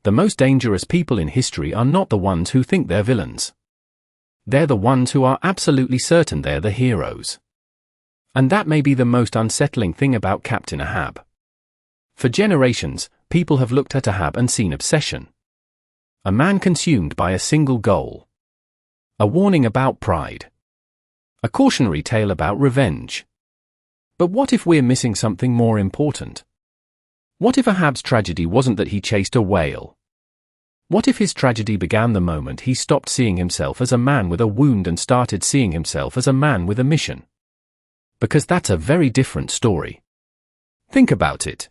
The most dangerous people in history are not the ones who think they're villains. They're the ones who are absolutely certain they're the heroes. And that may be the most unsettling thing about Captain Ahab. For generations, people have looked at Ahab and seen obsession. A man consumed by a single goal. A warning about pride. A cautionary tale about revenge. But what if we're missing something more important? What if Ahab's tragedy wasn't that he chased a whale? What if his tragedy began the moment he stopped seeing himself as a man with a wound and started seeing himself as a man with a mission? Because that's a very different story. Think about it.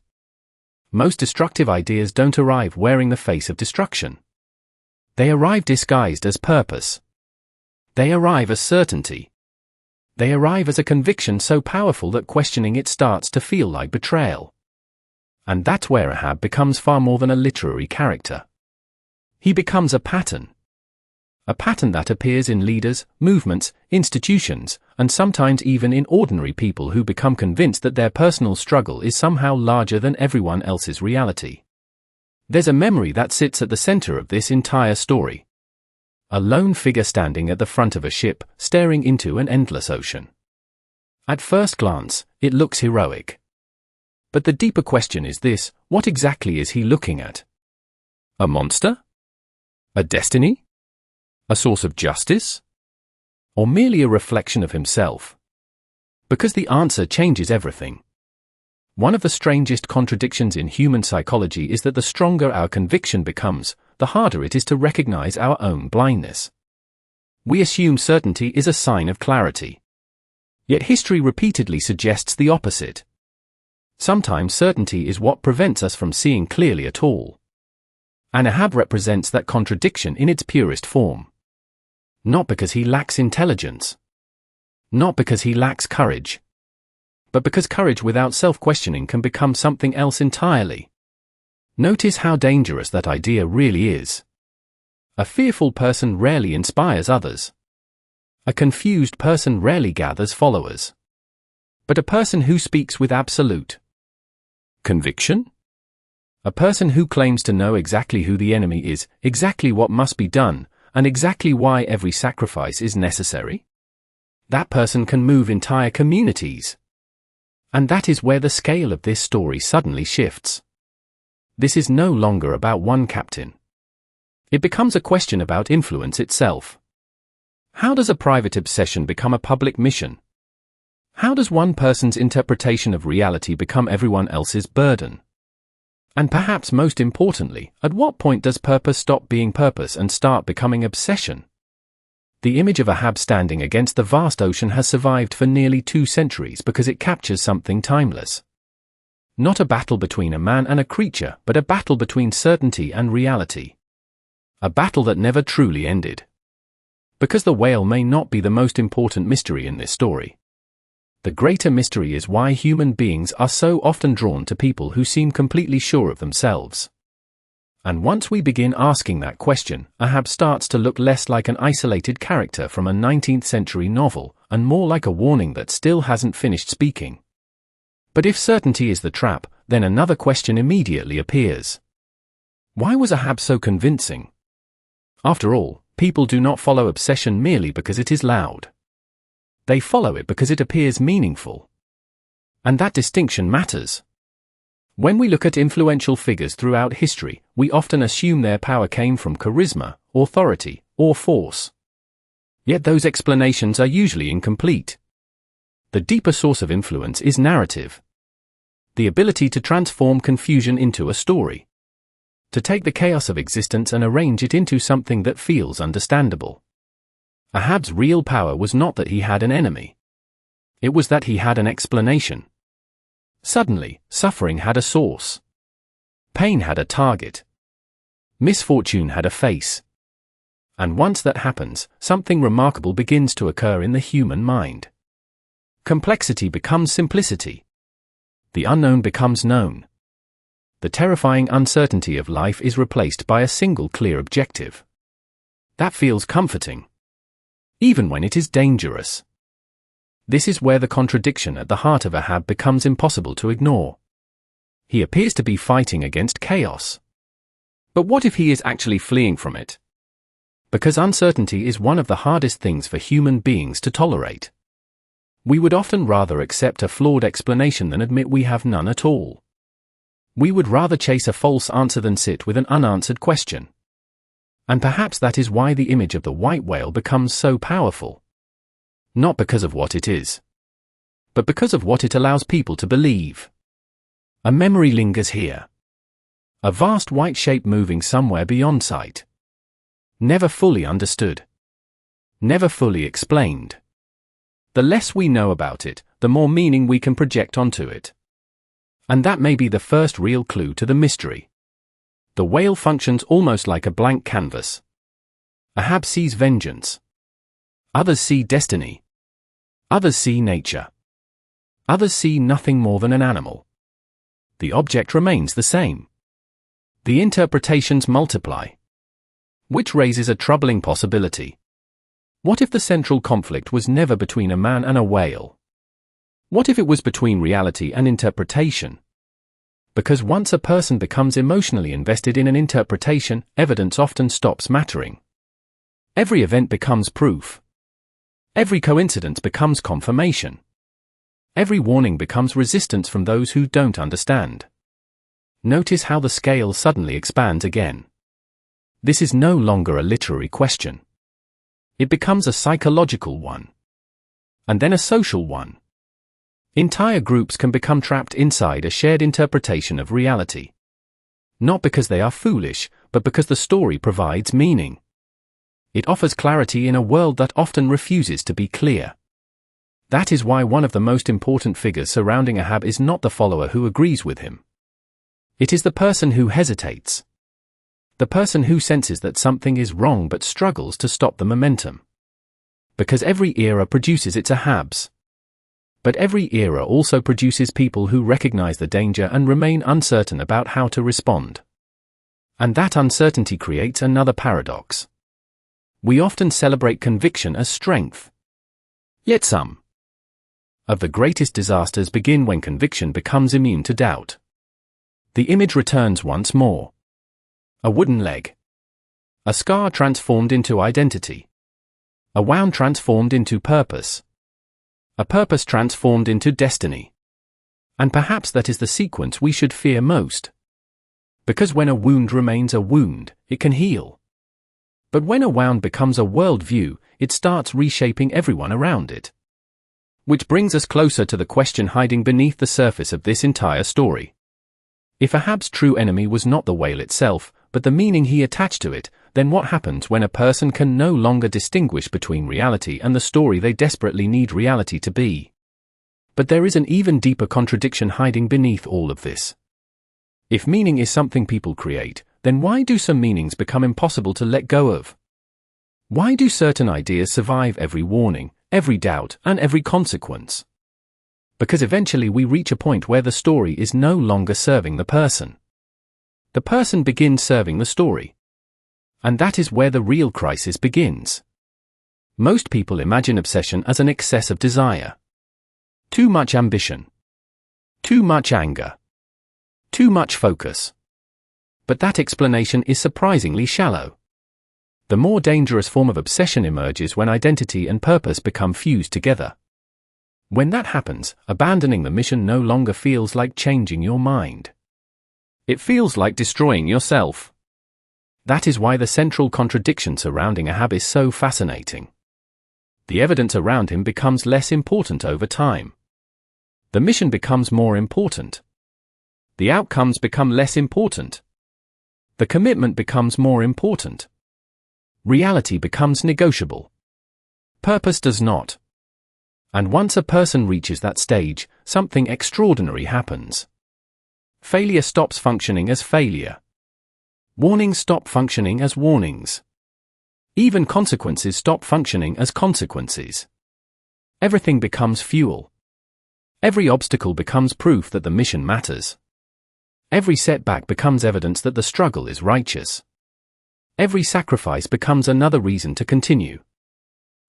Most destructive ideas don't arrive wearing the face of destruction. They arrive disguised as purpose. They arrive as certainty. They arrive as a conviction so powerful that questioning it starts to feel like betrayal. And that's where Ahab becomes far more than a literary character. He becomes a pattern. A pattern that appears in leaders, movements, institutions, and sometimes even in ordinary people who become convinced that their personal struggle is somehow larger than everyone else's reality. There's a memory that sits at the center of this entire story. A lone figure standing at the front of a ship, staring into an endless ocean. At first glance, it looks heroic. But the deeper question is this: what exactly is he looking at? A monster? A destiny? A source of justice? Or merely a reflection of himself? Because the answer changes everything. One of the strangest contradictions in human psychology is that the stronger our conviction becomes, the harder it is to recognize our own blindness. We assume certainty is a sign of clarity. Yet history repeatedly suggests the opposite. Sometimes certainty is what prevents us from seeing clearly at all. And Ahab represents that contradiction in its purest form. Not because he lacks intelligence. Not because he lacks courage. But because courage without self-questioning can become something else entirely. Notice how dangerous that idea really is. A fearful person rarely inspires others. A confused person rarely gathers followers. But a person who speaks with absolute conviction? A person who claims to know exactly who the enemy is, exactly what must be done, and exactly why every sacrifice is necessary? That person can move entire communities. And that is where the scale of this story suddenly shifts. This is no longer about one captain. It becomes a question about influence itself. How does a private obsession become a public mission? How does one person's interpretation of reality become everyone else's burden? And perhaps most importantly, at what point does purpose stop being purpose and start becoming obsession? The image of Ahab standing against the vast ocean has survived for nearly 2 centuries because it captures something timeless. Not a battle between a man and a creature, but a battle between certainty and reality. A battle that never truly ended. Because the whale may not be the most important mystery in this story. The greater mystery is why human beings are so often drawn to people who seem completely sure of themselves. And once we begin asking that question, Ahab starts to look less like an isolated character from a 19th-century novel, and more like a warning that still hasn't finished speaking. But if certainty is the trap, then another question immediately appears. Why was Ahab so convincing? After all, people do not follow obsession merely because it is loud. They follow it because it appears meaningful. And that distinction matters. When we look at influential figures throughout history, we often assume their power came from charisma, authority, or force. Yet those explanations are usually incomplete. The deeper source of influence is narrative. The ability to transform confusion into a story. To take the chaos of existence and arrange it into something that feels understandable. Ahab's real power was not that he had an enemy. It was that he had an explanation. Suddenly, suffering had a source. Pain had a target. Misfortune had a face. And once that happens, something remarkable begins to occur in the human mind. Complexity becomes simplicity. The unknown becomes known. The terrifying uncertainty of life is replaced by a single clear objective. That feels comforting. Even when it is dangerous. This is where the contradiction at the heart of Ahab becomes impossible to ignore. He appears to be fighting against chaos. But what if he is actually fleeing from it? Because uncertainty is one of the hardest things for human beings to tolerate. We would often rather accept a flawed explanation than admit we have none at all. We would rather chase a false answer than sit with an unanswered question. And perhaps that is why the image of the white whale becomes so powerful. Not because of what it is, but because of what it allows people to believe. A memory lingers here. A vast white shape moving somewhere beyond sight. Never fully understood. Never fully explained. The less we know about it, the more meaning we can project onto it. And that may be the first real clue to the mystery. The whale functions almost like a blank canvas. Ahab sees vengeance. Others see destiny. Others see nature. Others see nothing more than an animal. The object remains the same. The interpretations multiply. Which raises a troubling possibility. What if the central conflict was never between a man and a whale? What if it was between reality and interpretation? Because once a person becomes emotionally invested in an interpretation, evidence often stops mattering. Every event becomes proof. Every coincidence becomes confirmation. Every warning becomes resistance from those who don't understand. Notice how the scale suddenly expands again. This is no longer a literary question. It becomes a psychological one. And then a social one. Entire groups can become trapped inside a shared interpretation of reality. Not because they are foolish, but because the story provides meaning. It offers clarity in a world that often refuses to be clear. That is why one of the most important figures surrounding Ahab is not the follower who agrees with him. It is the person who hesitates. The person who senses that something is wrong but struggles to stop the momentum. Because every era produces its Ahabs. But every era also produces people who recognize the danger and remain uncertain about how to respond. And that uncertainty creates another paradox. We often celebrate conviction as strength. Yet some of the greatest disasters begin when conviction becomes immune to doubt. The image returns once more. A wooden leg. A scar transformed into identity. A wound transformed into purpose. A purpose transformed into destiny. And perhaps that is the sequence we should fear most. Because when a wound remains a wound, it can heal. But when a wound becomes a worldview, it starts reshaping everyone around it. Which brings us closer to the question hiding beneath the surface of this entire story. If Ahab's true enemy was not the whale itself, but the meaning he attached to it, then what happens when a person can no longer distinguish between reality and the story they desperately need reality to be? But there is an even deeper contradiction hiding beneath all of this. If meaning is something people create, then why do some meanings become impossible to let go of? Why do certain ideas survive every warning, every doubt, and every consequence? Because eventually we reach a point where the story is no longer serving the person. The person begins serving the story. And that is where the real crisis begins. Most people imagine obsession as an excess of desire. Too much ambition. Too much anger. Too much focus. But that explanation is surprisingly shallow. The more dangerous form of obsession emerges when identity and purpose become fused together. When that happens, abandoning the mission no longer feels like changing your mind. It feels like destroying yourself. That is why the central contradiction surrounding Ahab is so fascinating. The evidence around him becomes less important over time. The mission becomes more important. The outcomes become less important. The commitment becomes more important. Reality becomes negotiable. Purpose does not. And once a person reaches that stage, something extraordinary happens. Failure stops functioning as failure. Warnings stop functioning as warnings. Even consequences stop functioning as consequences. Everything becomes fuel. Every obstacle becomes proof that the mission matters. Every setback becomes evidence that the struggle is righteous. Every sacrifice becomes another reason to continue.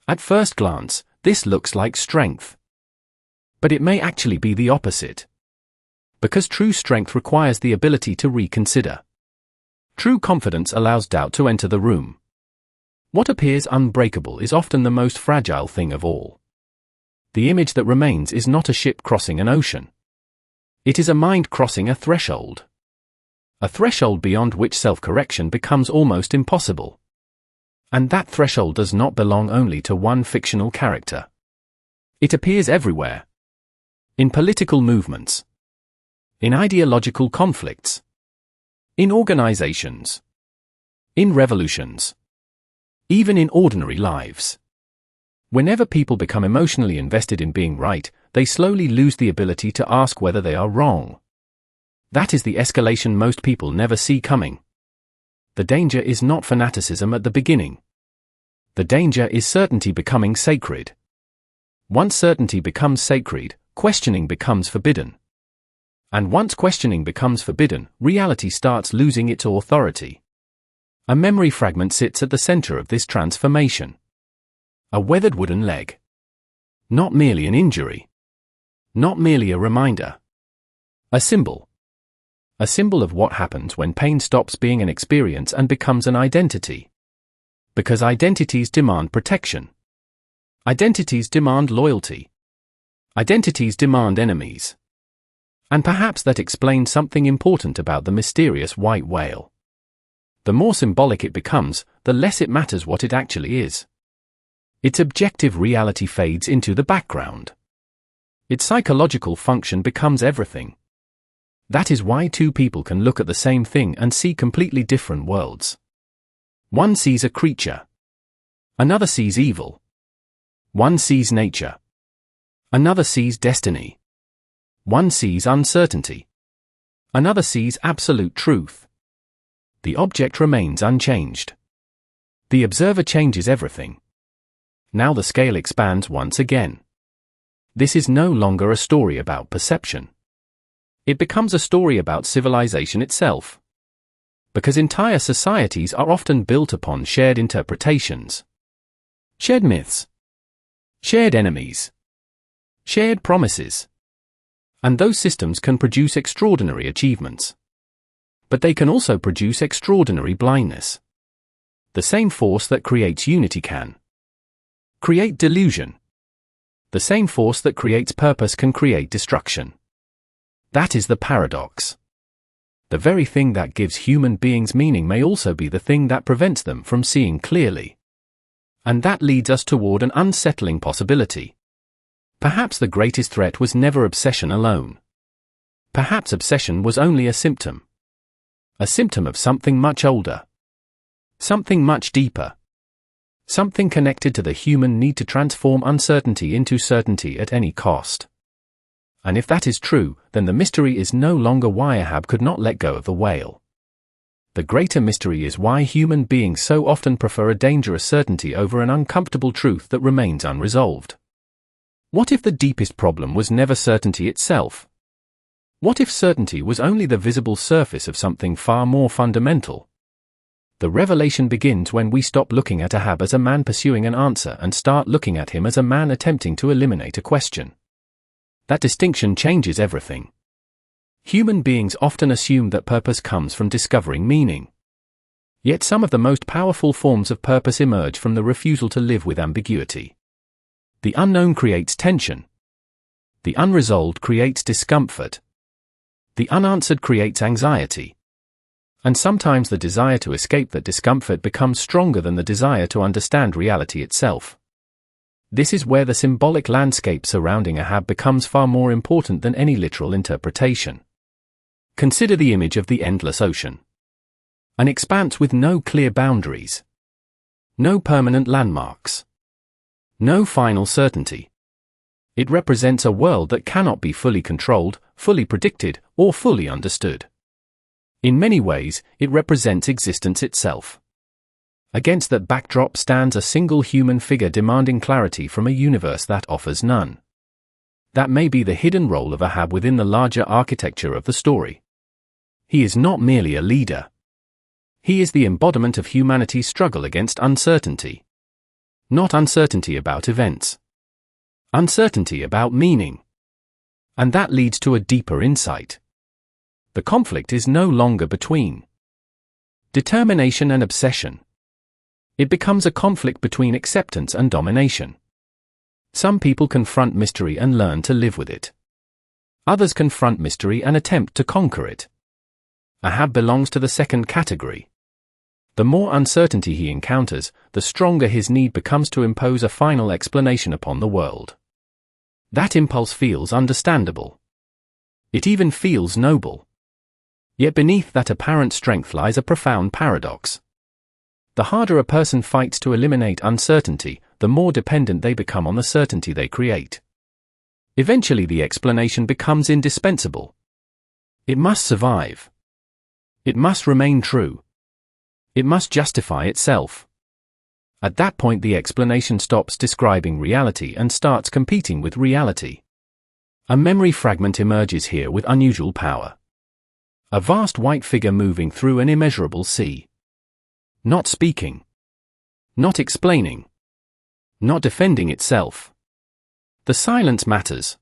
At first glance, this looks like strength. But it may actually be the opposite. Because true strength requires the ability to reconsider. True confidence allows doubt to enter the room. What appears unbreakable is often the most fragile thing of all. The image that remains is not a ship crossing an ocean. It is a mind crossing a threshold. A threshold beyond which self-correction becomes almost impossible. And that threshold does not belong only to one fictional character. It appears everywhere. In political movements. In ideological conflicts. In organizations. In revolutions. Even in ordinary lives. Whenever people become emotionally invested in being right, they slowly lose the ability to ask whether they are wrong. That is the escalation most people never see coming. The danger is not fanaticism at the beginning. The danger is certainty becoming sacred. Once certainty becomes sacred, questioning becomes forbidden. And once questioning becomes forbidden, reality starts losing its authority. A memory fragment sits at the center of this transformation. A weathered wooden leg. Not merely an injury. Not merely a reminder. A symbol. A symbol of what happens when pain stops being an experience and becomes an identity. Because identities demand protection. Identities demand loyalty. Identities demand enemies. And perhaps that explains something important about the mysterious white whale. The more symbolic it becomes, the less it matters what it actually is. Its objective reality fades into the background. Its psychological function becomes everything. That is why two people can look at the same thing and see completely different worlds. One sees a creature. Another sees evil. One sees nature. Another sees destiny. One sees uncertainty. Another sees absolute truth. The object remains unchanged. The observer changes everything. Now the scale expands once again. This is no longer a story about perception. It becomes a story about civilization itself. Because entire societies are often built upon shared interpretations. Shared myths. Shared enemies. Shared promises. And those systems can produce extraordinary achievements. But they can also produce extraordinary blindness. The same force that creates unity can create delusion. The same force that creates purpose can create destruction. That is the paradox. The very thing that gives human beings meaning may also be the thing that prevents them from seeing clearly. And that leads us toward an unsettling possibility. Perhaps the greatest threat was never obsession alone. Perhaps obsession was only a symptom. A symptom of something much older. Something much deeper. Something connected to the human need to transform uncertainty into certainty at any cost. And if that is true, then the mystery is no longer why Ahab could not let go of the whale. The greater mystery is why human beings so often prefer a dangerous certainty over an uncomfortable truth that remains unresolved. What if the deepest problem was never certainty itself? What if certainty was only the visible surface of something far more fundamental? The revelation begins when we stop looking at Ahab as a man pursuing an answer and start looking at him as a man attempting to eliminate a question. That distinction changes everything. Human beings often assume that purpose comes from discovering meaning. Yet some of the most powerful forms of purpose emerge from the refusal to live with ambiguity. The unknown creates tension. The unresolved creates discomfort. The unanswered creates anxiety. And sometimes the desire to escape that discomfort becomes stronger than the desire to understand reality itself. This is where the symbolic landscape surrounding Ahab becomes far more important than any literal interpretation. Consider the image of the endless ocean. An expanse with no clear boundaries. No permanent landmarks. No final certainty. It represents a world that cannot be fully controlled, fully predicted, or fully understood. In many ways, it represents existence itself. Against that backdrop stands a single human figure demanding clarity from a universe that offers none. That may be the hidden role of Ahab within the larger architecture of the story. He is not merely a leader. He is the embodiment of humanity's struggle against uncertainty. Not uncertainty about events. Uncertainty about meaning. And that leads to a deeper insight. The conflict is no longer between Determination and obsession. It becomes a conflict between acceptance and domination. Some people confront mystery and learn to live with it. Others confront mystery and attempt to conquer it. Ahab belongs to the second category. The more uncertainty he encounters, the stronger his need becomes to impose a final explanation upon the world. That impulse feels understandable. It even feels noble. Yet beneath that apparent strength lies a profound paradox. The harder a person fights to eliminate uncertainty, the more dependent they become on the certainty they create. Eventually the explanation becomes indispensable. It must survive. It must remain true. It must justify itself. At that point the explanation stops describing reality and starts competing with reality. A memory fragment emerges here with unusual power. A vast white figure moving through an immeasurable sea. Not speaking. Not explaining. Not defending itself. The silence matters.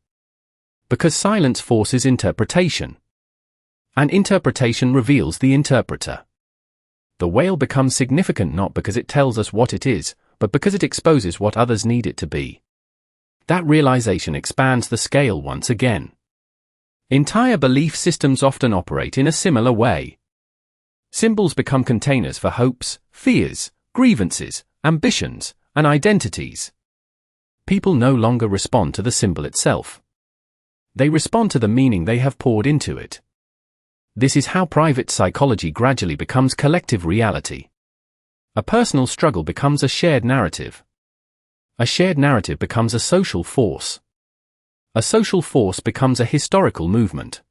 Because silence forces interpretation. And interpretation reveals the interpreter. The whale becomes significant not because it tells us what it is, but because it exposes what others need it to be. That realization expands the scale once again. Entire belief systems often operate in a similar way. Symbols become containers for hopes, fears, grievances, ambitions, and identities. People no longer respond to the symbol itself. They respond to the meaning they have poured into it. This is how private psychology gradually becomes collective reality. A personal struggle becomes a shared narrative. A shared narrative becomes a social force. A social force becomes a historical movement.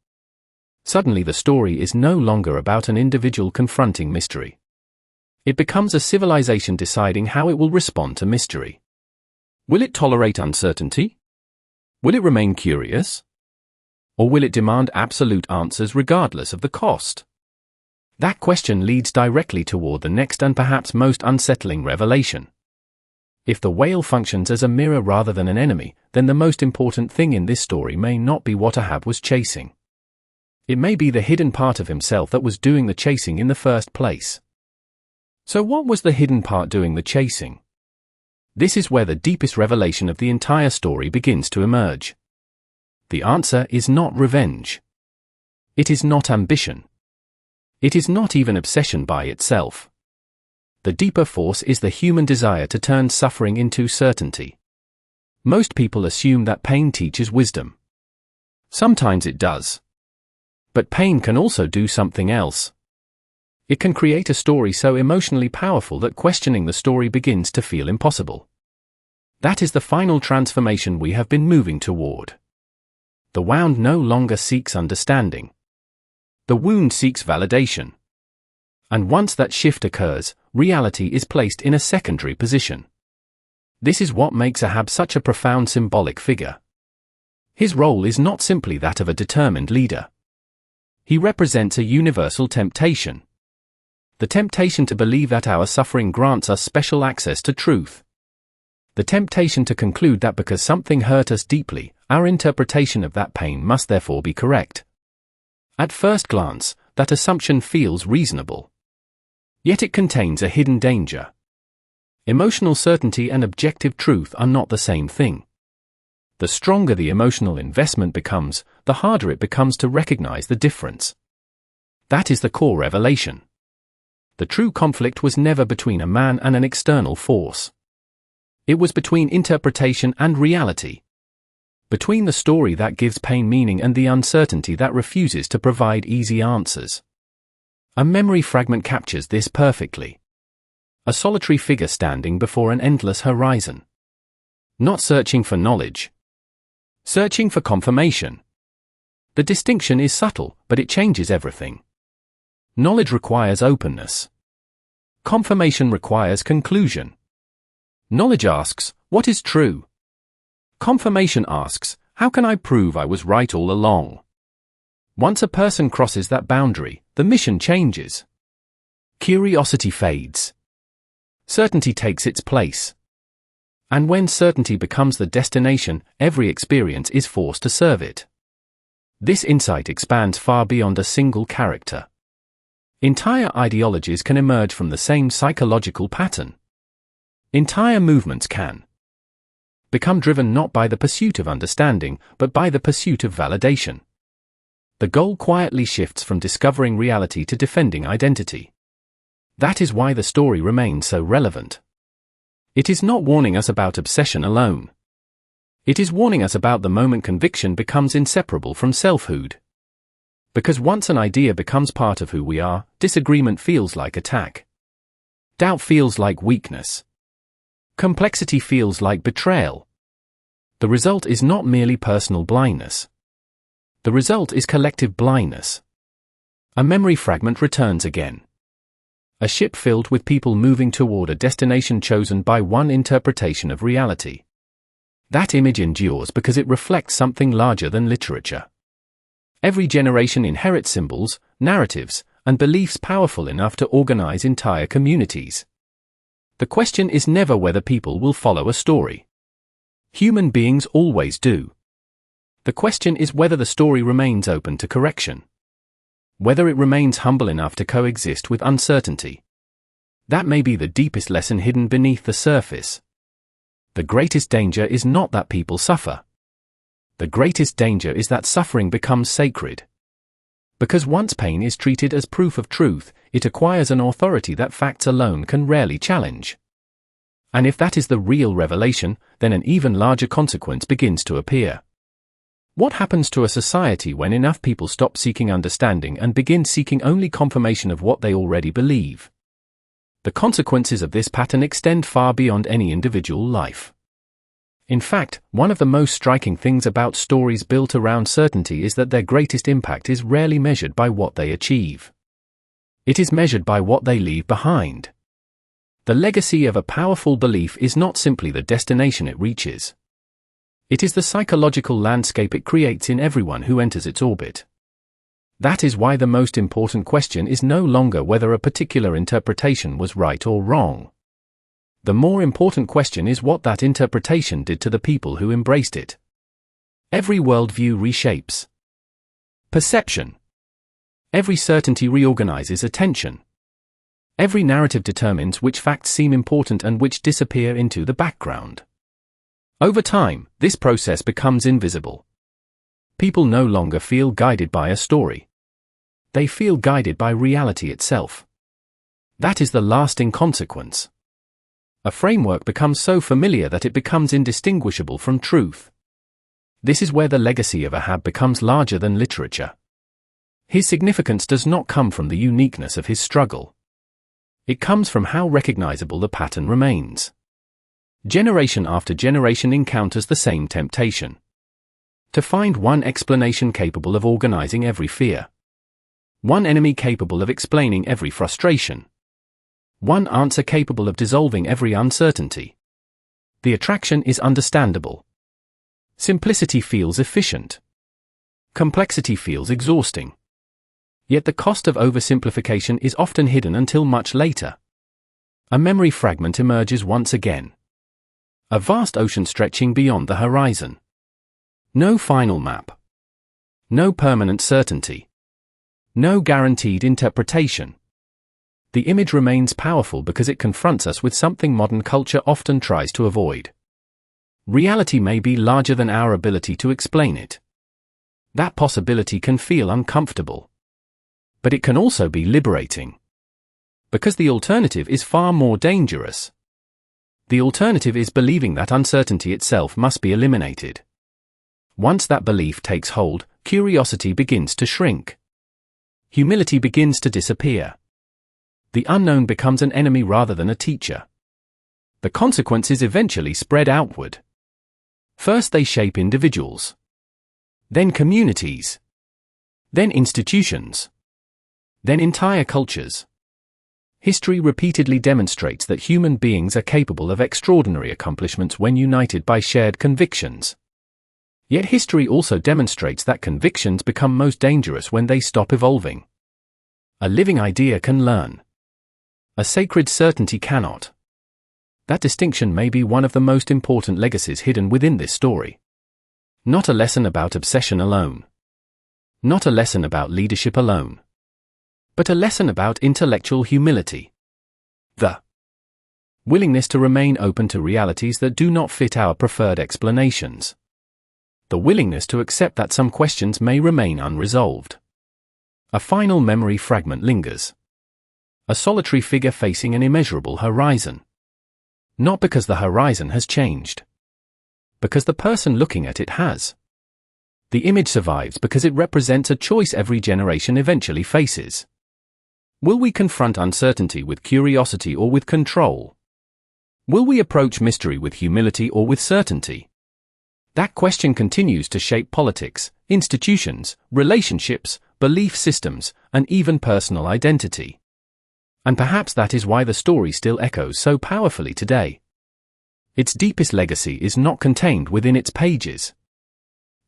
Suddenly the story is no longer about an individual confronting mystery. It becomes a civilization deciding how it will respond to mystery. Will it tolerate uncertainty? Will it remain curious? Or will it demand absolute answers regardless of the cost? That question leads directly toward the next and perhaps most unsettling revelation. If the whale functions as a mirror rather than an enemy, then the most important thing in this story may not be what Ahab was chasing. It may be the hidden part of himself that was doing the chasing in the first place. So what was the hidden part doing the chasing? This is where the deepest revelation of the entire story begins to emerge. The answer is not revenge. It is not ambition. It is not even obsession by itself. The deeper force is the human desire to turn suffering into certainty. Most people assume that pain teaches wisdom. Sometimes it does. But pain can also do something else. It can create a story so emotionally powerful that questioning the story begins to feel impossible. That is the final transformation we have been moving toward. The wound no longer seeks understanding. The wound seeks validation. And once that shift occurs, reality is placed in a secondary position. This is what makes Ahab such a profound symbolic figure. His role is not simply that of a determined leader. He represents a universal temptation. The temptation to believe that our suffering grants us special access to truth. The temptation to conclude that because something hurt us deeply, our interpretation of that pain must therefore be correct. At first glance, that assumption feels reasonable. Yet it contains a hidden danger. Emotional certainty and objective truth are not the same thing. The stronger the emotional investment becomes, the harder it becomes to recognize the difference. That is the core revelation. The true conflict was never between a man and an external force. It was between interpretation and reality. Between the story that gives pain meaning and the uncertainty that refuses to provide easy answers. A memory fragment captures this perfectly. A solitary figure standing before an endless horizon. Not searching for knowledge. Searching for confirmation. The distinction is subtle, but it changes everything. Knowledge requires openness. Confirmation requires conclusion. Knowledge asks, what is true? Confirmation asks, how can I prove I was right all along? Once a person crosses that boundary, the mission changes. Curiosity fades. Certainty takes its place. And when certainty becomes the destination, every experience is forced to serve it. This insight expands far beyond a single character. Entire ideologies can emerge from the same psychological pattern. Entire movements can become driven not by the pursuit of understanding, but by the pursuit of validation. The goal quietly shifts from discovering reality to defending identity. That is why the story remains so relevant. It is not warning us about obsession alone. It is warning us about the moment conviction becomes inseparable from selfhood. Because once an idea becomes part of who we are, disagreement feels like attack. Doubt feels like weakness. Complexity feels like betrayal. The result is not merely personal blindness. The result is collective blindness. A memory fragment returns again. A ship filled with people moving toward a destination chosen by one interpretation of reality. That image endures because it reflects something larger than literature. Every generation inherits symbols, narratives, and beliefs powerful enough to organize entire communities. The question is never whether people will follow a story. Human beings always do. The question is whether the story remains open to correction. Whether it remains humble enough to coexist with uncertainty. That may be the deepest lesson hidden beneath the surface. The greatest danger is not that people suffer. The greatest danger is that suffering becomes sacred. Because once pain is treated as proof of truth, it acquires an authority that facts alone can rarely challenge. And if that is the real revelation, then an even larger consequence begins to appear. What happens to a society when enough people stop seeking understanding and begin seeking only confirmation of what they already believe? The consequences of this pattern extend far beyond any individual life. In fact, one of the most striking things about stories built around certainty is that their greatest impact is rarely measured by what they achieve. It is measured by what they leave behind. The legacy of a powerful belief is not simply the destination it reaches. It is the psychological landscape it creates in everyone who enters its orbit. That is why the most important question is no longer whether a particular interpretation was right or wrong. The more important question is what that interpretation did to the people who embraced it. Every worldview reshapes perception. Every certainty reorganizes attention. Every narrative determines which facts seem important and which disappear into the background. Over time, this process becomes invisible. People no longer feel guided by a story. They feel guided by reality itself. That is the lasting consequence. A framework becomes so familiar that it becomes indistinguishable from truth. This is where the legacy of Ahab becomes larger than literature. His significance does not come from the uniqueness of his struggle. It comes from how recognizable the pattern remains. Generation after generation encounters the same temptation. To find one explanation capable of organizing every fear. One enemy capable of explaining every frustration. One answer capable of dissolving every uncertainty. The attraction is understandable. Simplicity feels efficient. Complexity feels exhausting. Yet the cost of oversimplification is often hidden until much later. A memory fragment emerges once again. A vast ocean stretching beyond the horizon. No final map. No permanent certainty. No guaranteed interpretation. The image remains powerful because it confronts us with something modern culture often tries to avoid. Reality may be larger than our ability to explain it. That possibility can feel uncomfortable. But it can also be liberating. Because the alternative is far more dangerous. The alternative is believing that uncertainty itself must be eliminated. Once that belief takes hold, curiosity begins to shrink. Humility begins to disappear. The unknown becomes an enemy rather than a teacher. The consequences eventually spread outward. First they shape individuals. Then communities. Then institutions. Then entire cultures. History repeatedly demonstrates that human beings are capable of extraordinary accomplishments when united by shared convictions. Yet history also demonstrates that convictions become most dangerous when they stop evolving. A living idea can learn. A sacred certainty cannot. That distinction may be one of the most important legacies hidden within this story. Not a lesson about obsession alone. Not a lesson about leadership alone. but a lesson about intellectual humility. The willingness to remain open to realities that do not fit our preferred explanations. The willingness to accept that some questions may remain unresolved. A final memory fragment lingers. A solitary figure facing an immeasurable horizon. Not because the horizon has changed. Because the person looking at it has. The image survives because it represents a choice every generation eventually faces. Will we confront uncertainty with curiosity or with control? Will we approach mystery with humility or with certainty? That question continues to shape politics, institutions, relationships, belief systems, and even personal identity. And perhaps that is why the story still echoes so powerfully today. Its deepest legacy is not contained within its pages.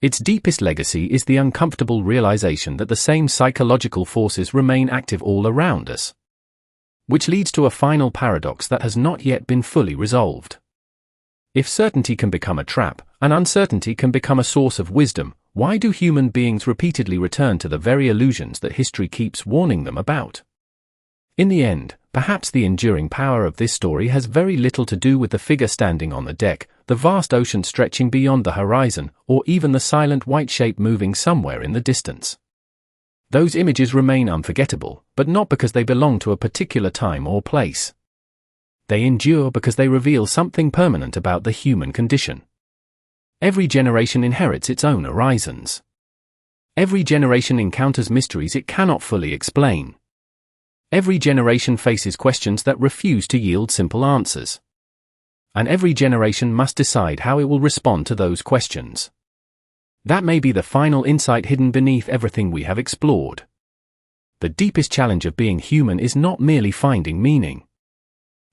Its deepest legacy is the uncomfortable realization that the same psychological forces remain active all around us. Which leads to a final paradox that has not yet been fully resolved. If certainty can become a trap, and uncertainty can become a source of wisdom, why do human beings repeatedly return to the very illusions that history keeps warning them about? In the end, perhaps the enduring power of this story has very little to do with the figure standing on the deck, the vast ocean stretching beyond the horizon, or even the silent white shape moving somewhere in the distance. Those images remain unforgettable, but not because they belong to a particular time or place. They endure because they reveal something permanent about the human condition. Every generation inherits its own horizons. Every generation encounters mysteries it cannot fully explain. Every generation faces questions that refuse to yield simple answers. And every generation must decide how it will respond to those questions. That may be the final insight hidden beneath everything we have explored. The deepest challenge of being human is not merely finding meaning.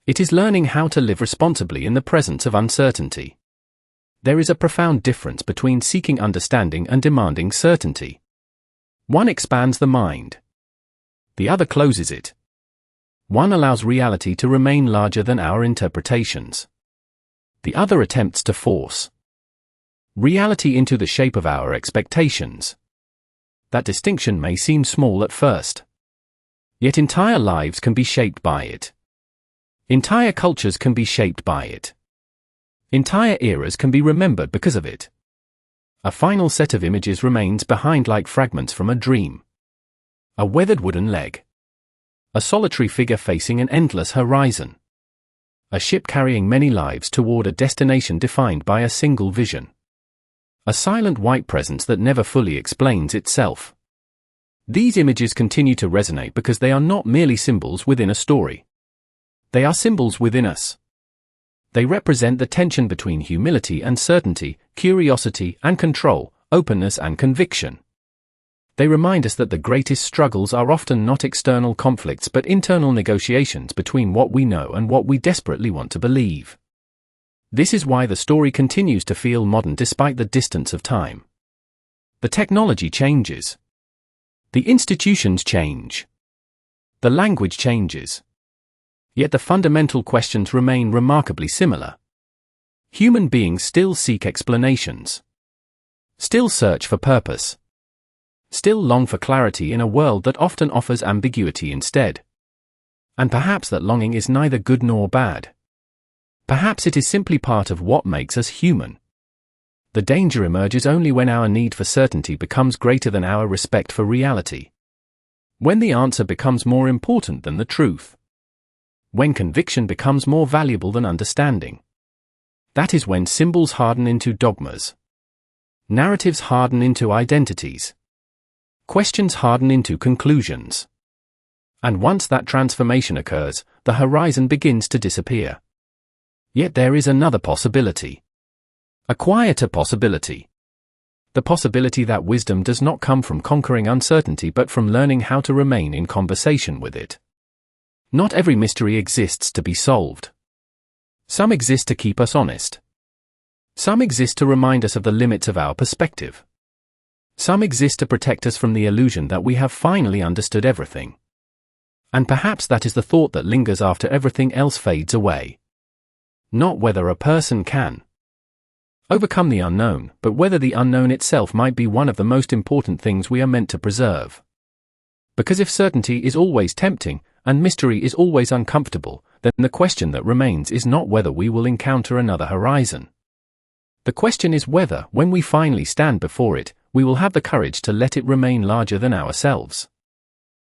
It is learning how to live responsibly in the presence of uncertainty. There is a profound difference between seeking understanding and demanding certainty. One expands the mind. The other closes it. One allows reality to remain larger than our interpretations. The other attempts to force reality into the shape of our expectations. That distinction may seem small at first. Yet entire lives can be shaped by it. Entire cultures can be shaped by it. Entire eras can be remembered because of it. A final set of images remains behind like fragments from a dream. A weathered wooden leg. A solitary figure facing an endless horizon. A ship carrying many lives toward a destination defined by a single vision. A silent white presence that never fully explains itself. These images continue to resonate because they are not merely symbols within a story. They are symbols within us. They represent the tension between humility and certainty, curiosity and control, openness and conviction. They remind us that the greatest struggles are often not external conflicts but internal negotiations between what we know and what we desperately want to believe. This is why the story continues to feel modern despite the distance of time. The technology changes. The institutions change. The language changes. Yet the fundamental questions remain remarkably similar. Human beings still seek explanations. Still search for purpose. Still long for clarity in a world that often offers ambiguity instead. And perhaps that longing is neither good nor bad. Perhaps it is simply part of what makes us human. The danger emerges only when our need for certainty becomes greater than our respect for reality. When the answer becomes more important than the truth. When conviction becomes more valuable than understanding. That is when symbols harden into dogmas. Narratives harden into identities. Questions harden into conclusions. And once that transformation occurs, the horizon begins to disappear. Yet there is another possibility. A quieter possibility. The possibility that wisdom does not come from conquering uncertainty but from learning how to remain in conversation with it. Not every mystery exists to be solved. Some exist to keep us honest. Some exist to remind us of the limits of our perspective. Some exist to protect us from the illusion that we have finally understood everything. And perhaps that is the thought that lingers after everything else fades away. Not whether a person can overcome the unknown, but whether the unknown itself might be one of the most important things we are meant to preserve. Because if certainty is always tempting, and mystery is always uncomfortable, then the question that remains is not whether we will encounter another horizon. The question is whether, when we finally stand before it, we will have the courage to let it remain larger than ourselves.